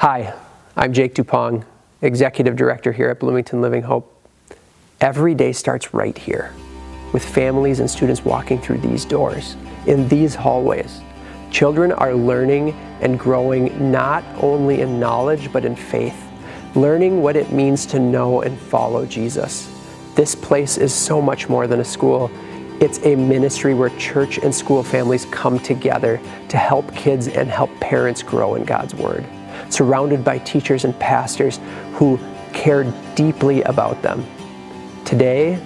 Hi, I'm Jake Dupong, Executive Director here at Bloomington Living Hope. Every day starts right here, with families and students walking through these doors, in these hallways. Children are learning and growing not only in knowledge, but in faith, learning what it means to know and follow Jesus. This place is so much more than a school. It's a ministry where church and school families come together to help kids and help parents grow in God's Word, surrounded by teachers and pastors who care deeply about them. Today,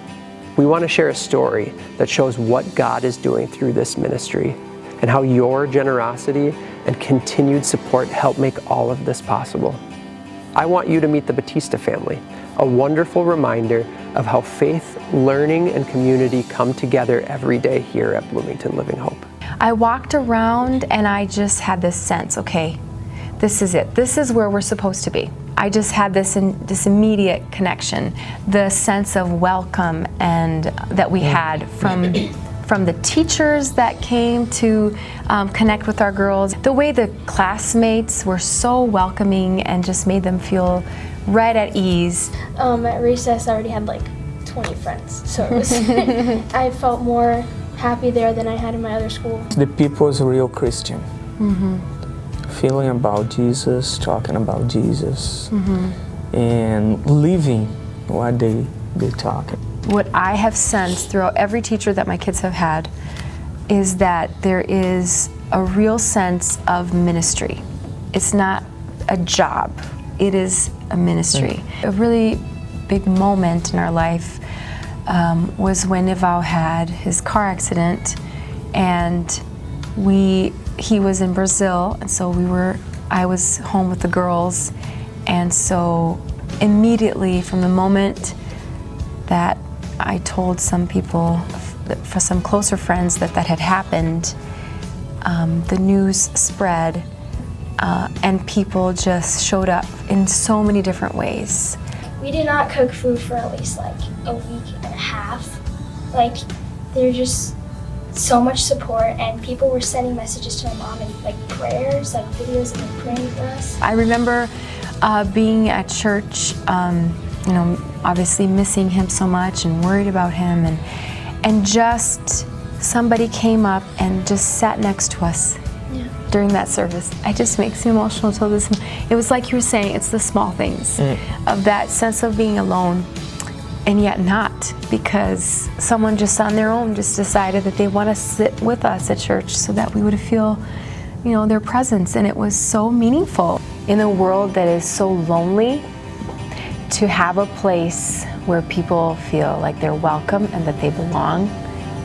we want to share a story that shows what God is doing through this ministry and how your generosity and continued support help make all of this possible. I want you to meet the Batista family, a wonderful reminder of how faith, learning, and community come together every day here at Bloomington Living Hope. I walked around and I just had this sense, okay, this is it. This is where we're supposed to be. I just had this immediate connection, the sense of welcome and that we had from the teachers that came to connect with our girls. The way the classmates were so welcoming and just made them feel right at ease. At recess, I already had like 20 friends, so it was I felt more happy there than I had in my other school. The people is real Christian. Feeling about Jesus, talking about Jesus, and living what they talk. What I have sensed throughout every teacher that my kids have had is that there is a real sense of ministry. It's not a job, it is a ministry. A really big moment in our life was when Nival had his car accident, and he was in Brazil, and so I was home with the girls, and so immediately from the moment that I told some people, for some closer friends, that had happened, the news spread, and people just showed up in so many different ways. We did not cook food for at least like a week and a half. Like, there's just so much support, and people were sending messages to my mom and like prayers, like videos of them praying for us. I remember being at church, obviously missing him so much and worried about him, and just somebody came up and just sat next to us during that service. It just makes me emotional till this. It was like you were saying, it's the small things of that sense of being alone, and yet not, because someone just on their own just decided that they want to sit with us at church so that we would feel, their presence, and it was so meaningful. In a world that is so lonely, to have a place where people feel like they're welcome and that they belong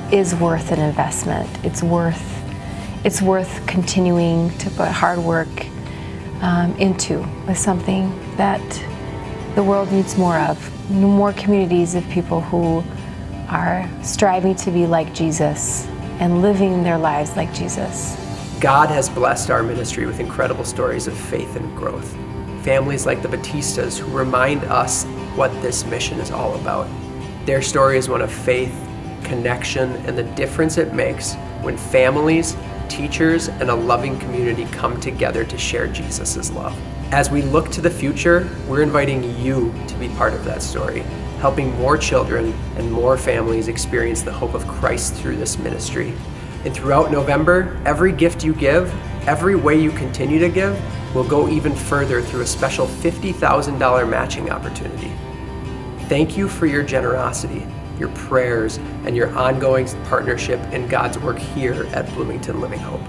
is worth an investment. It's worth continuing to put hard work into, with something that the world needs more of. More communities of people who are striving to be like Jesus and living their lives like Jesus. God has blessed our ministry with incredible stories of faith and growth. Families like the Batistas who remind us what this mission is all about. Their story is one of faith, connection, and the difference it makes when families, teachers, and a loving community come together to share Jesus' love. As we look to the future, we're inviting you to be part of that story, helping more children and more families experience the hope of Christ through this ministry. And throughout November, every gift you give, every way you continue to give, will go even further through a special $50,000 matching opportunity. Thank you for your generosity, your prayers, and your ongoing partnership in God's work here at Bloomington Living Hope.